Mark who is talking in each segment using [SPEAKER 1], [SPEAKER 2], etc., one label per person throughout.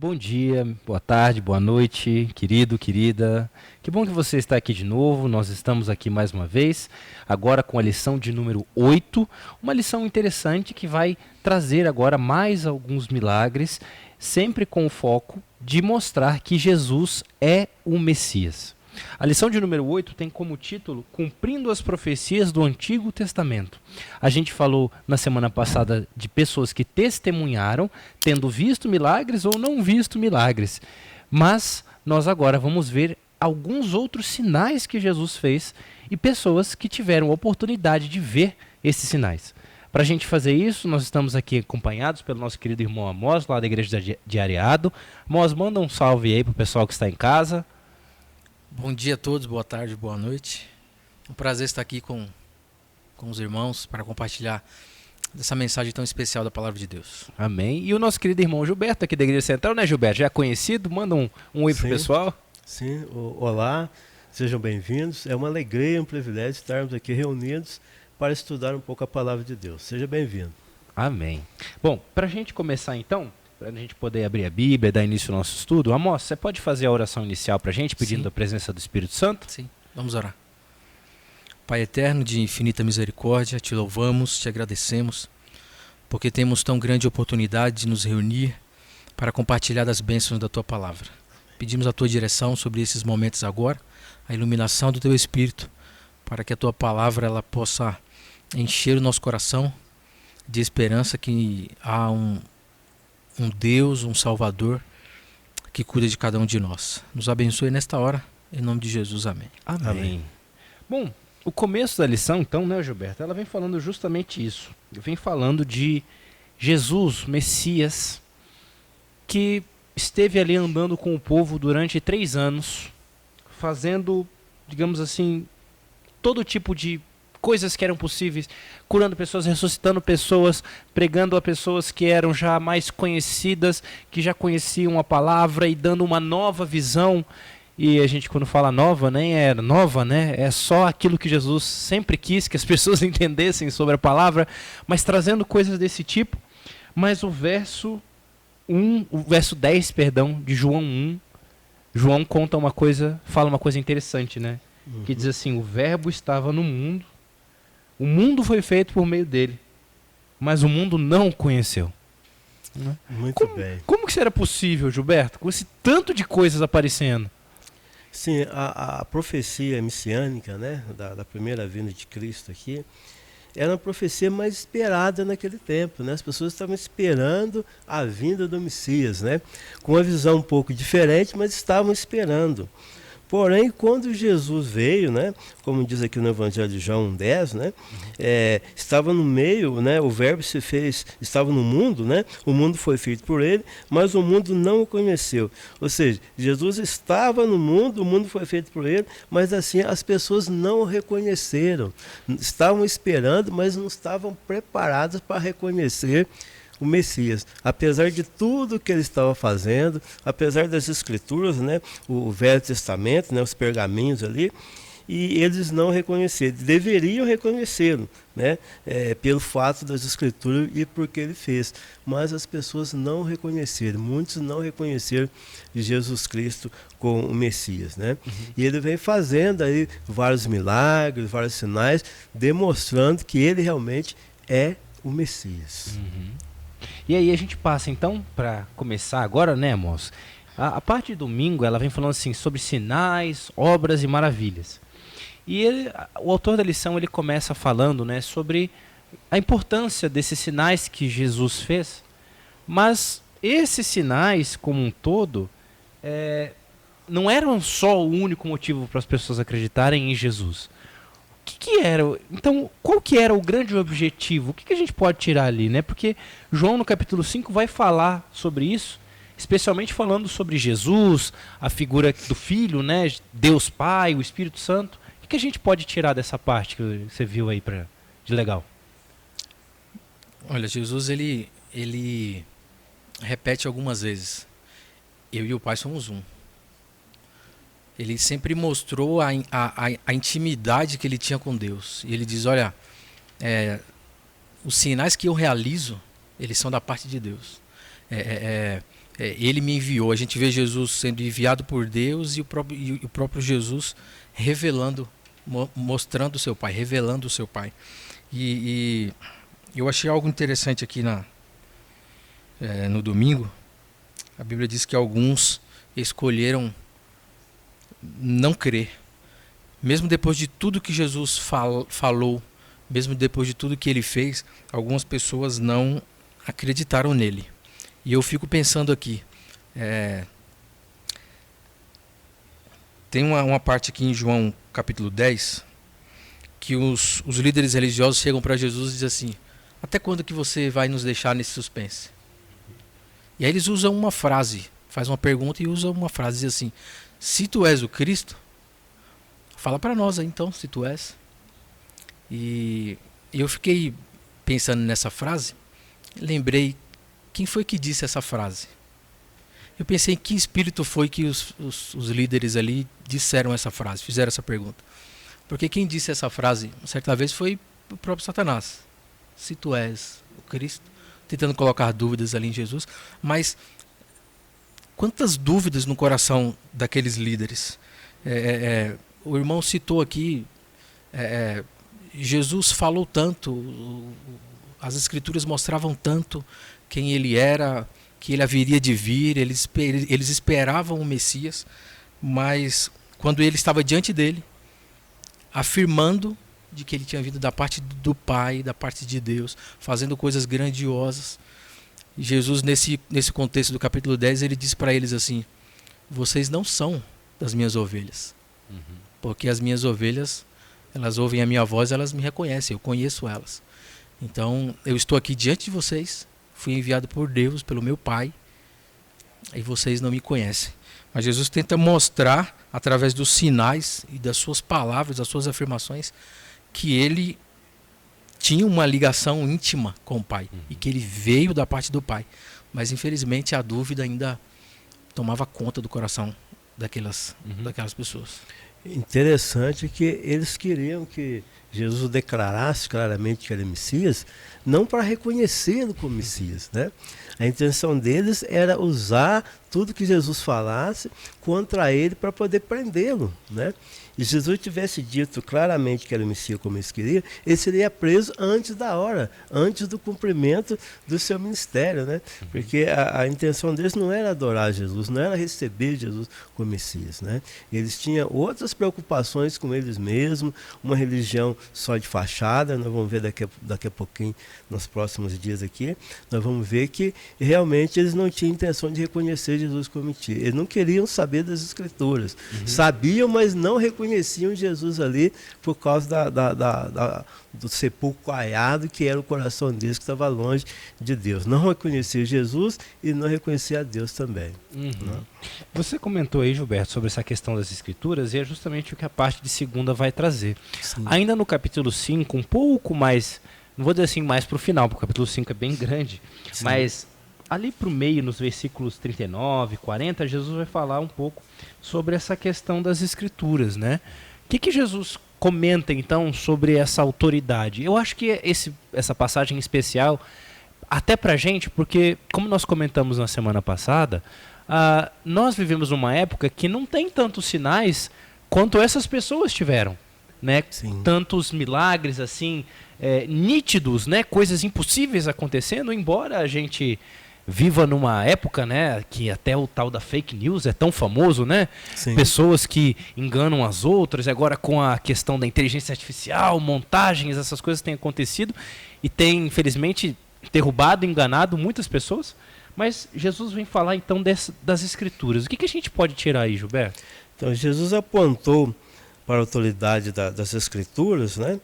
[SPEAKER 1] Bom dia, boa tarde, boa noite, querido, querida. Que bom que você está aqui de novo. Nós estamos aqui mais uma vez, agora com a lição de número 8, uma lição interessante que vai trazer agora mais alguns milagres, sempre com o foco de mostrar que Jesus é o Messias. A lição de número 8 tem como título Cumprindo as profecias do Antigo Testamento. A gente falou na semana passada de pessoas que testemunharam, tendo visto milagres ou não visto milagres. Mas nós agora vamos ver alguns outros sinais que Jesus fez e pessoas que tiveram a oportunidade de ver esses sinais. Para a gente fazer isso, nós estamos aqui acompanhados pelo nosso querido irmão Amós, lá da igreja de Areado. Amós, manda um salve aí para o pessoal que está em casa.
[SPEAKER 2] Bom dia a todos, boa tarde, boa noite. Um prazer estar aqui com os irmãos para compartilhar essa mensagem tão especial da Palavra de Deus.
[SPEAKER 1] Amém. E o nosso querido irmão Gilberto, aqui da Igreja Central, né, Gilberto? Já é conhecido? Manda um oi pro pessoal.
[SPEAKER 3] Sim, olá, sejam bem-vindos. É uma alegria, um privilégio estarmos aqui reunidos para estudar um pouco a Palavra de Deus. Seja bem-vindo.
[SPEAKER 1] Amém. Bom, para a gente começar então, para a gente poder abrir a Bíblia, dar início ao nosso estudo, Amós, você pode fazer a oração inicial para a gente, pedindo a presença do Espírito Santo?
[SPEAKER 2] Sim, vamos orar. Pai eterno, de infinita misericórdia, te louvamos, te agradecemos, porque temos tão grande oportunidade de nos reunir para compartilhar das bênçãos da tua palavra. Pedimos a tua direção sobre esses momentos agora, a iluminação do teu Espírito, para que a tua palavra ela possa encher o nosso coração de esperança que há um Deus, um Salvador, que cuida de cada um de nós. Nos abençoe nesta hora, em nome de Jesus, amém.
[SPEAKER 1] Amém. Bom, o começo da lição, então, né, Gilberto, ela vem falando justamente isso. Vem falando de Jesus, Messias, que esteve ali andando com o povo durante 3 anos, fazendo, digamos assim, todo tipo de coisas que eram possíveis, curando pessoas, ressuscitando pessoas, pregando a pessoas que eram já mais conhecidas, que já conheciam a palavra e dando uma nova visão. E a gente, quando fala nova, nem é nova, né? É só aquilo que Jesus sempre quis que as pessoas entendessem sobre a palavra, mas trazendo coisas desse tipo. Mas o verso 10, de João 1, João conta uma coisa, fala uma coisa interessante, né? Que diz assim: o verbo estava no mundo, o mundo foi feito por meio dele, mas o mundo não o conheceu.
[SPEAKER 3] Muito bem.
[SPEAKER 1] Como que isso era possível, Gilberto, com esse tanto de coisas aparecendo?
[SPEAKER 3] Sim, a profecia messiânica, né, da primeira vinda de Cristo aqui, era uma profecia mais esperada naquele tempo, né? As pessoas estavam esperando a vinda do Messias, né? Com uma visão um pouco diferente, mas estavam esperando. Porém, quando Jesus veio, né, como diz aqui no Evangelho de João 10, né, estava no meio, né, o verbo se fez, estava no mundo, né, o mundo foi feito por ele, mas o mundo não o conheceu. Ou seja, Jesus estava no mundo, o mundo foi feito por ele, mas assim as pessoas não o reconheceram. Estavam esperando, mas não estavam preparadas para reconhecer o Messias. Apesar de tudo que ele estava fazendo, apesar das escrituras, né, o Velho Testamento, né, os pergaminhos ali, e eles não reconheceram. Deveriam reconhecê-lo, né, pelo fato das escrituras e porque ele fez. Mas as pessoas não reconheceram. Muitos não reconheceram Jesus Cristo como o Messias, né? E ele vem fazendo aí vários milagres, vários sinais, demonstrando que ele realmente é o Messias.
[SPEAKER 1] E aí a gente passa então, para começar agora, né, moço? A parte de domingo, ela vem falando assim sobre sinais, obras e maravilhas. E o autor da lição, ele começa falando, né, sobre a importância desses sinais que Jesus fez. Mas esses sinais, como um todo, não eram só o único motivo para as pessoas acreditarem em Jesus. Que era? Então, qual que era o grande objetivo? O que a gente pode tirar ali, né? Porque João no capítulo 5 vai falar sobre isso, especialmente falando sobre Jesus, a figura do Filho, né? Deus Pai, o Espírito Santo. O que a gente pode tirar dessa parte que você viu aí de legal?
[SPEAKER 2] Olha, Jesus ele repete algumas vezes: eu e o Pai somos um. Ele sempre mostrou a intimidade que ele tinha com Deus. E ele diz, olha, os sinais que eu realizo, eles são da parte de Deus. Ele me enviou. A gente vê Jesus sendo enviado por Deus e o próprio Jesus revelando, mostrando o seu Pai, revelando o seu Pai. E eu achei algo interessante aqui no domingo. A Bíblia diz que alguns escolheram não crer. Mesmo depois de tudo que Jesus falou, mesmo depois de tudo que ele fez, algumas pessoas não acreditaram nele. E eu fico pensando aqui, tem uma parte aqui em João capítulo 10, que os líderes religiosos chegam para Jesus e dizem assim: até quando que você vai nos deixar nesse suspense? E aí eles usam uma frase, faz uma pergunta e usam uma frase, diz assim: se tu és o Cristo, fala para nós aí então, se tu és. E eu fiquei pensando nessa frase, lembrei, quem foi que disse essa frase? Eu pensei em que espírito foi que os líderes ali disseram essa frase, fizeram essa pergunta. Porque quem disse essa frase, certa vez, foi o próprio Satanás. Se tu és o Cristo, tentando colocar dúvidas ali em Jesus. Mas quantas dúvidas no coração daqueles líderes? O irmão citou aqui, Jesus falou tanto, as escrituras mostravam tanto quem ele era, que ele haveria de vir, eles esperavam o Messias, mas quando ele estava diante dele, afirmando de que ele tinha vindo da parte do Pai, da parte de Deus, fazendo coisas grandiosas, Jesus, nesse contexto do capítulo 10, ele diz para eles assim: vocês não são das minhas ovelhas, porque as minhas ovelhas, elas ouvem a minha voz, elas me reconhecem, eu conheço elas. Então, eu estou aqui diante de vocês, fui enviado por Deus, pelo meu Pai, e vocês não me conhecem. Mas Jesus tenta mostrar, através dos sinais e das suas palavras, das suas afirmações, que ele tinha uma ligação íntima com o Pai, e que ele veio da parte do Pai. Mas, infelizmente, a dúvida ainda tomava conta do coração daquelas pessoas.
[SPEAKER 3] Interessante que eles queriam que Jesus declarasse claramente que era Messias, não para reconhecê-lo como Messias, né? A intenção deles era usar tudo que Jesus falasse contra ele para poder prendê-lo, né? E se Jesus tivesse dito claramente que era o Messias como eles queriam, ele seria preso antes da hora, antes do cumprimento do seu ministério, né? Porque a intenção deles não era adorar Jesus, não era receber Jesus como Messias, né? Eles tinham outras preocupações com eles mesmos, uma religião só de fachada. Nós vamos ver daqui a pouquinho, nos próximos dias aqui, nós vamos ver que realmente eles não tinham intenção de reconhecer Jesus como Messias. Eles não queriam saber das Escrituras. Sabiam, mas não reconheciam Jesus ali por causa do sepulcro caiado que era o coração deles, que estava longe de Deus. Não reconhecia Jesus e não reconhecia a Deus também.
[SPEAKER 1] Você comentou aí, Gilberto, sobre essa questão das Escrituras, e é justamente o que a parte de segunda vai trazer.
[SPEAKER 3] Sim.
[SPEAKER 1] Ainda no capítulo 5, um pouco mais, não vou dizer assim mais para o final, porque o capítulo 5 é bem grande,
[SPEAKER 3] Sim.
[SPEAKER 1] mas ali para o meio, nos versículos 39, 40, Jesus vai falar um pouco sobre essa questão das Escrituras, né? O que Jesus comenta, então, sobre essa autoridade? Eu acho que essa passagem especial, até pra gente, porque, como nós comentamos na semana passada, nós vivemos numa época que não tem tantos sinais quanto essas pessoas tiveram, né?
[SPEAKER 3] Sim.
[SPEAKER 1] Tantos milagres, assim, nítidos, né? Coisas impossíveis acontecendo, embora a gente viva numa época, né, que até o tal da fake news é tão famoso, né?
[SPEAKER 3] Sim.
[SPEAKER 1] Pessoas que enganam as outras, agora com a questão da inteligência artificial, montagens, essas coisas têm acontecido e tem, infelizmente, derrubado, enganado muitas pessoas. Mas Jesus vem falar, então, das Escrituras. O que a gente pode tirar aí, Gilberto?
[SPEAKER 3] Então, Jesus apontou para a autoridade das Escrituras, né,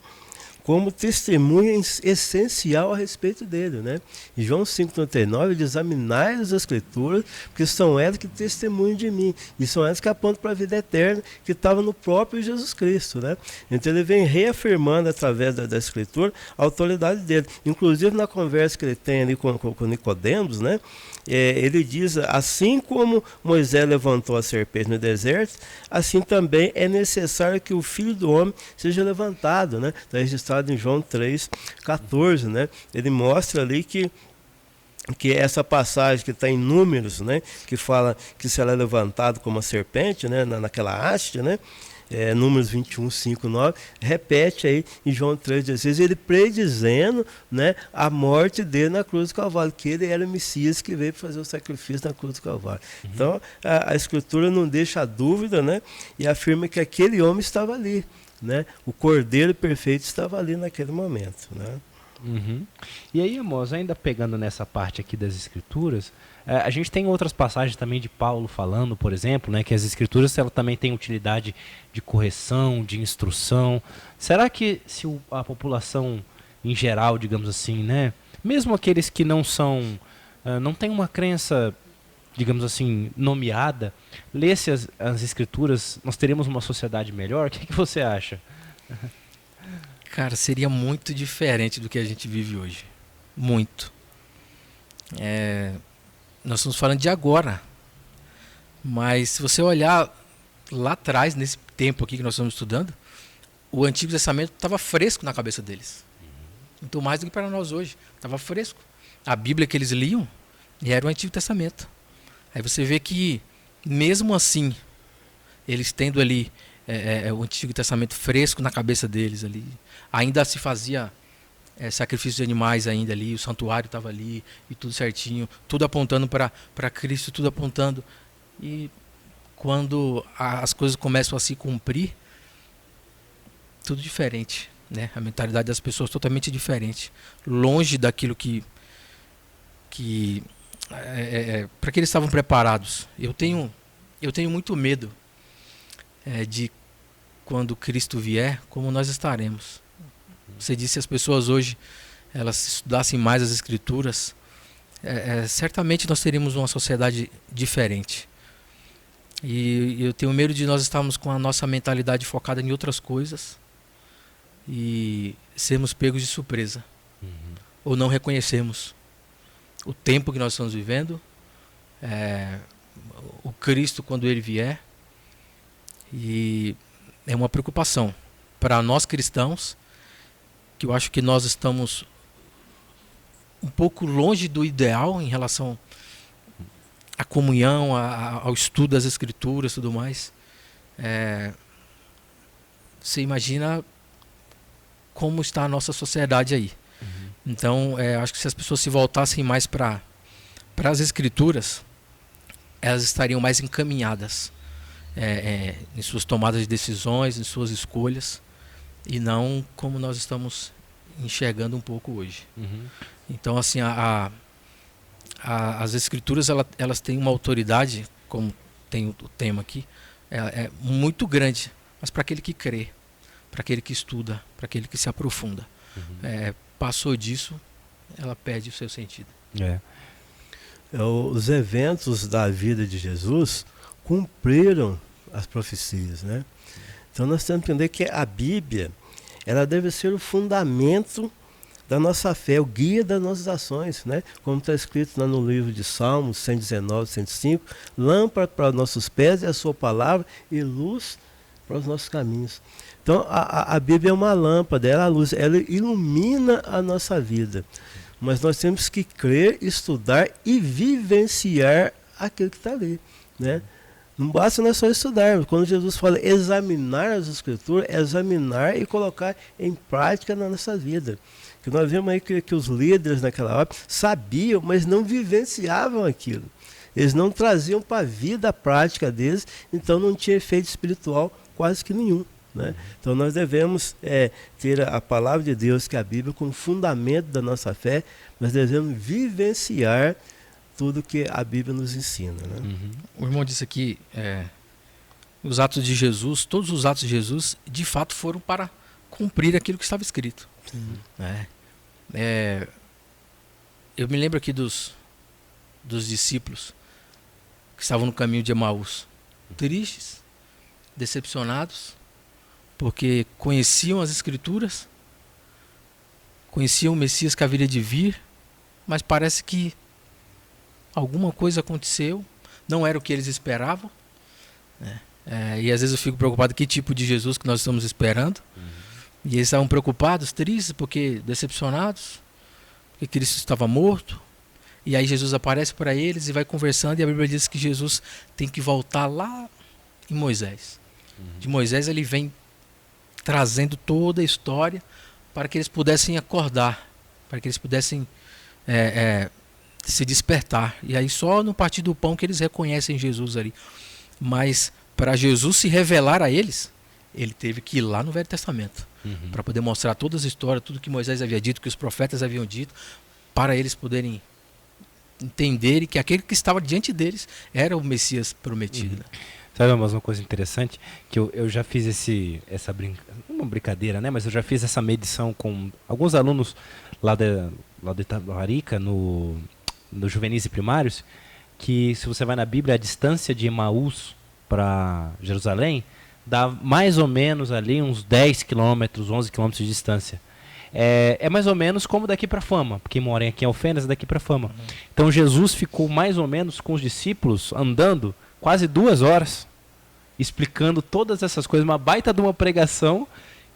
[SPEAKER 3] como testemunha essencial a respeito dele, né? Em João 5,39, ele diz: examinai as Escrituras, porque são elas que testemunham de mim, e são elas que apontam para a vida eterna, que estava no próprio Jesus Cristo, né? Então ele vem reafirmando através da Escritura a autoridade dele. Inclusive na conversa que ele tem ali com Nicodemos, né? Ele diz: assim como Moisés levantou a serpente no deserto, assim também é necessário que o Filho do Homem seja levantado, né? Está registrado em João 3,14, né? Ele mostra ali que que essa passagem que está em Números, né, que fala que será levantado como uma serpente, né, naquela haste, né, Números 21, 5, 9, repete aí em João 3,16, ele predizendo, né, a morte dele na cruz do Calvário, que ele era o Messias que veio fazer o sacrifício na cruz do Calvário. Então, a Escritura não deixa dúvida, né, e afirma que aquele homem estava ali, né, o Cordeiro perfeito estava ali naquele momento, né.
[SPEAKER 1] E aí, irmãos, ainda pegando nessa parte aqui das Escrituras, a gente tem outras passagens também de Paulo falando, por exemplo, né, que as Escrituras ela também têm utilidade de correção, de instrução. Será que se a população em geral, digamos assim, né, mesmo aqueles que não são, não têm uma crença, digamos assim, nomeada, lesse as Escrituras, nós teríamos uma sociedade melhor? O que você acha?
[SPEAKER 2] Cara, seria muito diferente do que a gente vive hoje. Muito. Nós estamos falando de agora. Mas se você olhar lá atrás, nesse tempo aqui que nós estamos estudando, o Antigo Testamento estava fresco na cabeça deles. Muito mais do que para nós hoje. Estava fresco. A Bíblia que eles liam era o Antigo Testamento. Aí você vê que, mesmo assim, eles tendo ali o Antigo Testamento fresco na cabeça deles ali, ainda se fazia sacrifício de animais ainda ali, o santuário estava ali e tudo certinho, tudo apontando para Cristo, tudo apontando. E quando as coisas começam a se cumprir, tudo diferente, né? A mentalidade das pessoas totalmente diferente, longe daquilo que para que eles estavam preparados. Eu tenho muito medo de quando Cristo vier, como nós estaremos. Você disse, as pessoas hoje, elas estudassem mais as Escrituras, certamente nós teríamos uma sociedade diferente. E eu tenho medo de nós estarmos com a nossa mentalidade focada em outras coisas e sermos pegos de surpresa. Ou não reconhecemos o tempo que nós estamos vivendo, o Cristo quando Ele vier. E é uma preocupação para nós cristãos, que eu acho que nós estamos um pouco longe do ideal em relação à comunhão, ao estudo das Escrituras e tudo mais. Você imagina como está a nossa sociedade aí. Então, acho que se as pessoas se voltassem mais para as Escrituras, elas estariam mais encaminhadas em suas tomadas de decisões, em suas escolhas, e não como nós estamos enxergando um pouco hoje. Então, assim, as Escrituras elas têm uma autoridade, como tem o tema aqui, muito grande, mas para aquele que crê, para aquele que estuda, para aquele que se aprofunda. Passou disso, ela perde o seu sentido.
[SPEAKER 3] Os eventos da vida de Jesus cumpriram as profecias, né? Então nós temos que entender que a Bíblia, ela deve ser o fundamento da nossa fé, o guia das nossas ações, né? Como está escrito lá no livro de Salmos 119, 105, lâmpada para os nossos pés é a sua palavra e luz para os nossos caminhos. Então a Bíblia é uma lâmpada, ela é a luz, ela ilumina a nossa vida. Mas nós temos que crer, estudar e vivenciar aquilo que está ali, né? Não basta não é só estudar. Quando Jesus fala examinar as Escrituras, é examinar e colocar em prática na nossa vida. Que nós vemos aí que os líderes naquela hora sabiam, mas não vivenciavam aquilo. Eles não traziam para a vida a prática deles, então não tinha efeito espiritual quase que nenhum, né? Então nós devemos ter a palavra de Deus, que é a Bíblia, como fundamento da nossa fé, mas devemos vivenciar tudo que a Bíblia nos ensina, né?
[SPEAKER 2] O irmão disse aqui, os atos de Jesus, todos os atos de Jesus, de fato foram para cumprir aquilo que estava escrito. Eu me lembro aqui dos discípulos que estavam no caminho de Emaús, tristes, decepcionados, porque conheciam as Escrituras, conheciam o Messias que haveria de vir, mas parece que alguma coisa aconteceu, não era o que eles esperavam, né? E às vezes eu fico preocupado que tipo de Jesus que nós estamos esperando. E eles estavam preocupados, tristes, porque decepcionados, porque Cristo estava morto. E aí Jesus aparece para eles e vai conversando, e a Bíblia diz que Jesus tem que voltar lá em Moisés. De Moisés ele vem trazendo toda a história para que eles pudessem acordar, para que eles pudessem se despertar. E aí só no partir do pão que eles reconhecem Jesus ali. Mas para Jesus se revelar a eles, ele teve que ir lá no Velho Testamento, para poder mostrar todas as histórias, tudo que Moisés havia dito, que os profetas haviam dito, para eles poderem entenderem que aquele que estava diante deles era o Messias prometido.
[SPEAKER 1] Sabe uma coisa interessante? Que eu já fiz uma brincadeira, né? Mas eu já fiz essa medição com alguns alunos lá de Itabarica, no Juvenis e Primários, que se você vai na Bíblia, a distância de Emaús para Jerusalém dá mais ou menos ali uns 10 quilômetros, 11 quilômetros de distância. É mais ou menos como daqui para Fama, porque morem aqui em Alfenas, daqui para Fama. Então Jesus ficou mais ou menos com os discípulos andando quase 2 horas, explicando todas essas coisas, uma baita de uma pregação,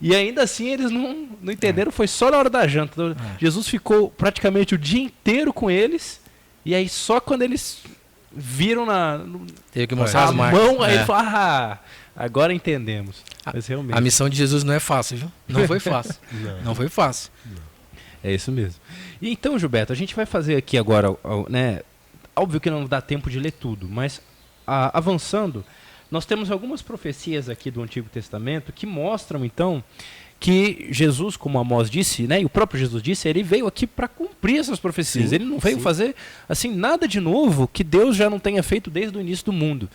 [SPEAKER 1] e ainda assim eles não entenderam, foi só na hora da janta. Então, Jesus ficou praticamente o dia inteiro com eles, e aí só quando eles viram
[SPEAKER 2] teve que mostrar as marcas.
[SPEAKER 1] Mão, aí ele falou, agora entendemos. Mas realmente.
[SPEAKER 2] A missão de Jesus não é fácil, viu? Não foi fácil. Não foi fácil.
[SPEAKER 1] É isso mesmo. E então, Gilberto, a gente vai fazer aqui agora, né? Óbvio que não dá tempo de ler tudo, mas avançando, nós temos algumas profecias aqui do Antigo Testamento que mostram, então, que Jesus, como Amós disse, né, e o próprio Jesus disse, ele veio aqui para cumprir essas profecias. Sim, ele não veio fazer assim nada de novo que Deus já não tenha feito desde o início do mundo.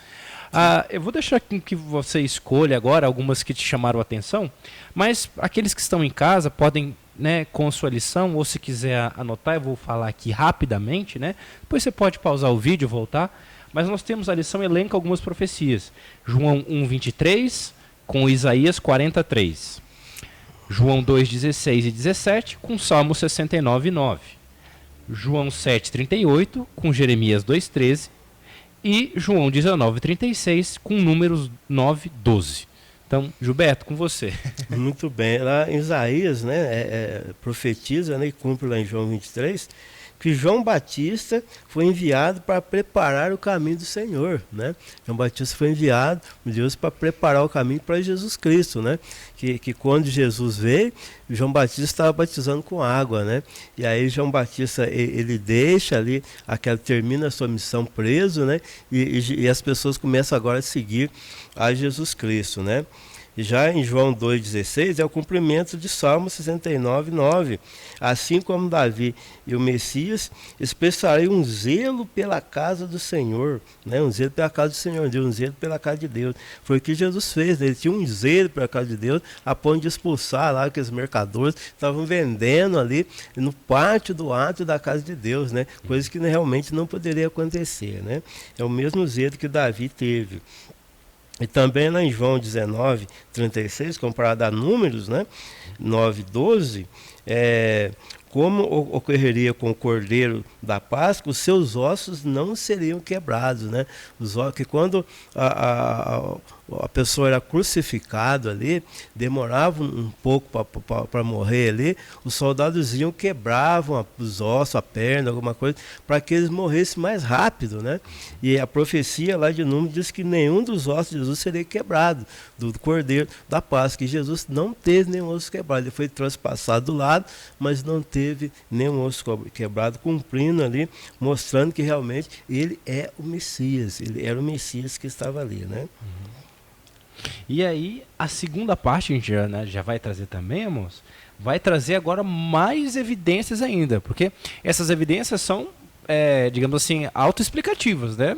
[SPEAKER 1] Eu vou deixar que você escolha agora algumas que te chamaram a atenção, mas aqueles que estão em casa podem, né, com a sua lição, ou se quiser anotar, eu vou falar aqui rapidamente, né? Depois você pode pausar o vídeo e voltar. Mas nós temos a lição elenca algumas profecias. João 1:23 com Isaías 43. João 2:16 e 17 com Salmo 69:9. João 7:38 com Jeremias 2:13 e João 19:36 com Números 9:12. Então, Gilberto, com você.
[SPEAKER 3] Muito bem. Lá em Isaías, né, profetiza, né, e cumpre lá em João 23, que João Batista foi enviado para preparar o caminho do Senhor, né? João Batista foi enviado por Deus para preparar o caminho para Jesus Cristo, né? Que quando Jesus veio, João Batista estava batizando com água, né? E aí João Batista ele deixa ali, termina a sua missão preso, né? E as pessoas começam agora a seguir a Jesus Cristo, né? E já em João 2,16 é o cumprimento de Salmo 69:9. Assim como Davi e o Messias, expressarei um zelo pela casa do Senhor, né? Um zelo pela casa do Senhor, um zelo pela casa de Deus. Foi o que Jesus fez, né? Ele tinha um zelo pela casa de Deus, a ponto de expulsar lá aqueles mercadores que estavam vendendo ali no pátio do átrio da casa de Deus, né? Coisa que realmente não poderia acontecer, né? É o mesmo zelo que Davi teve. E também lá em João 19:36, comparado a Números, né, 9:12, como ocorreria com o Cordeiro da Páscoa, os seus ossos não seriam quebrados, né? Que quando a pessoa era crucificada ali, demorava um pouco para morrer ali, os soldados iam, quebravam os ossos, a perna, alguma coisa, para que eles morressem mais rápido, né? E a profecia lá de Números diz que nenhum dos ossos de Jesus seria quebrado, do Cordeiro da Páscoa, que Jesus não teve nenhum osso quebrado, ele foi transpassado do lado, mas não teve nenhum osso quebrado, cumprindo ali, mostrando que realmente ele é o Messias, ele era o Messias que estava ali, né?
[SPEAKER 1] E aí, a segunda parte, a gente já vai trazer também, amor, vai trazer agora mais evidências ainda, porque essas evidências são, digamos assim, autoexplicativas, né?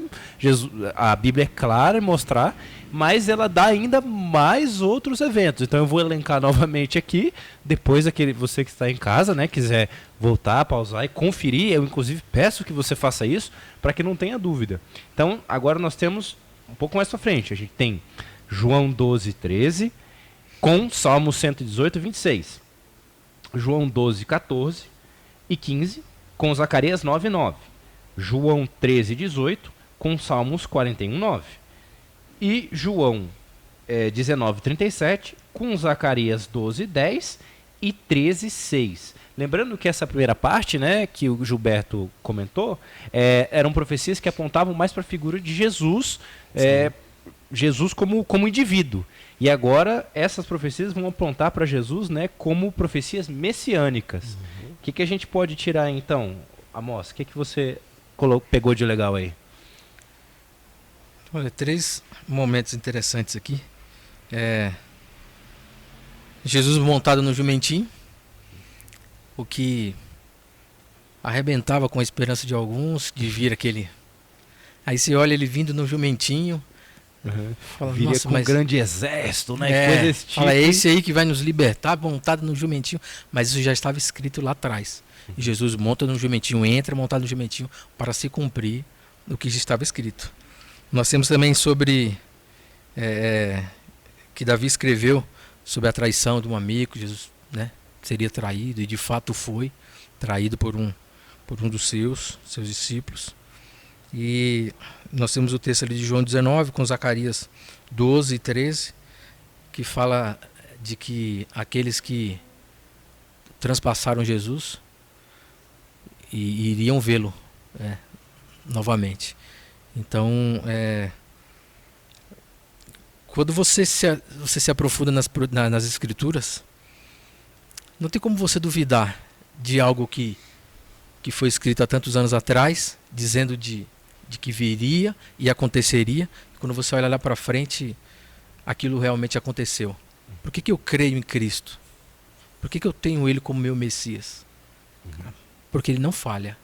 [SPEAKER 1] A Bíblia é clara em mostrar, mas ela dá ainda mais outros eventos. Então eu vou elencar novamente aqui, depois você que está em casa, né, quiser voltar, pausar e conferir, eu inclusive peço que você faça isso, para que não tenha dúvida. Então, agora nós temos, um pouco mais para frente, a gente tem João 12:13 com Salmo 118:26. João 12:14 e 15 com Zacarias 9:9. João 13:18 com Salmos 41:9. E João 19:37 com Zacarias 12:10 e 13:6. Lembrando que essa primeira parte, né, que o Gilberto comentou, eram profecias que apontavam mais para a figura de Jesus, Jesus como indivíduo. E agora essas profecias vão apontar para Jesus, né, como profecias messiânicas. O que a gente pode tirar então, Amós? O que você pegou de legal aí?
[SPEAKER 2] Olha, 3 momentos interessantes aqui. Jesus montado no jumentinho, o que arrebentava com a esperança de alguns de vir aquele. Aí você olha ele vindo no jumentinho, fala,
[SPEAKER 1] viria
[SPEAKER 2] nossa,
[SPEAKER 1] com
[SPEAKER 2] mas
[SPEAKER 1] um grande exército, né? Coisa desse tipo.
[SPEAKER 2] Fala, é esse aí que vai nos libertar, montado no jumentinho, mas isso já estava escrito lá atrás. E Jesus monta no jumentinho, entra montado no jumentinho para se cumprir o que já estava escrito. Nós temos também sobre que Davi escreveu sobre a traição de um amigo, Jesus, né, seria traído, e de fato foi traído por um dos seus discípulos. E nós temos o texto ali de João 19 com Zacarias 12 e 13, que fala de que aqueles que transpassaram Jesus e iriam vê-lo novamente. Então, quando você se aprofunda nas escrituras, não tem como você duvidar de algo que foi escrito há tantos anos atrás, dizendo de que viria e aconteceria. Quando você olha lá para frente, aquilo realmente aconteceu. Por que eu creio em Cristo? Por que eu tenho Ele como meu Messias? Porque Ele não falha.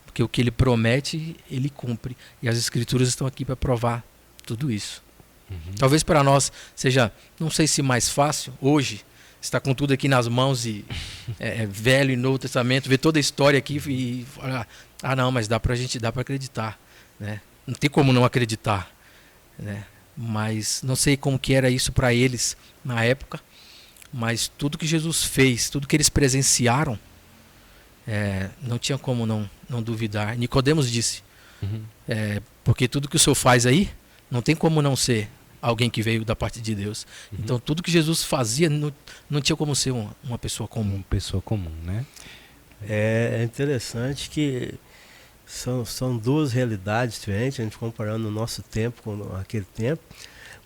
[SPEAKER 2] Porque o que Ele promete, Ele cumpre. E as Escrituras estão aqui para provar tudo isso. Talvez para nós seja, não sei se mais fácil, hoje, está com tudo aqui nas mãos e Velho e Novo Testamento, ver toda a história aqui e falar, não, mas dá para acreditar, né? Não tem como não acreditar, né? Mas não sei como que era isso para eles na época, mas tudo que Jesus fez, tudo que eles presenciaram, não tinha como não duvidar. Nicodemos disse, porque tudo que o Senhor faz aí, não tem como não ser alguém que veio da parte de Deus. Então tudo que Jesus fazia não tinha como ser uma pessoa comum.
[SPEAKER 1] Uma pessoa comum, né?
[SPEAKER 3] É interessante que são 2 realidades diferentes, a gente comparando o nosso tempo com aquele tempo.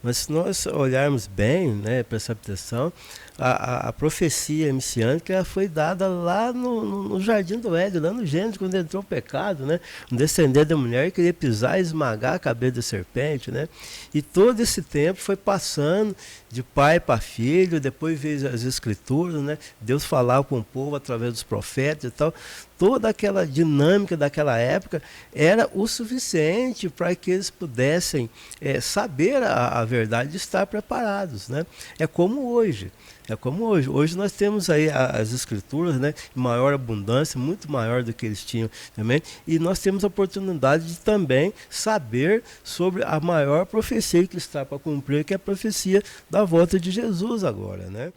[SPEAKER 3] Mas se nós olharmos bem, né, prestar atenção, a profecia messiânica foi dada lá no Jardim do Éden, lá no Gênesis, quando entrou o pecado, né? Um descendente da mulher queria pisar e esmagar a cabeça da serpente, né? E todo esse tempo foi passando de pai para filho, depois veio as escrituras, né? Deus falava com o povo através dos profetas e tal. Toda aquela dinâmica daquela época era o suficiente para que eles pudessem saber a verdade e estar preparados, né? É como hoje. Hoje nós temos aí as escrituras, né, em maior abundância, muito maior do que eles tinham também, e nós temos a oportunidade de também saber sobre a maior profecia que está para cumprir, que é a profecia da volta de Jesus agora, né?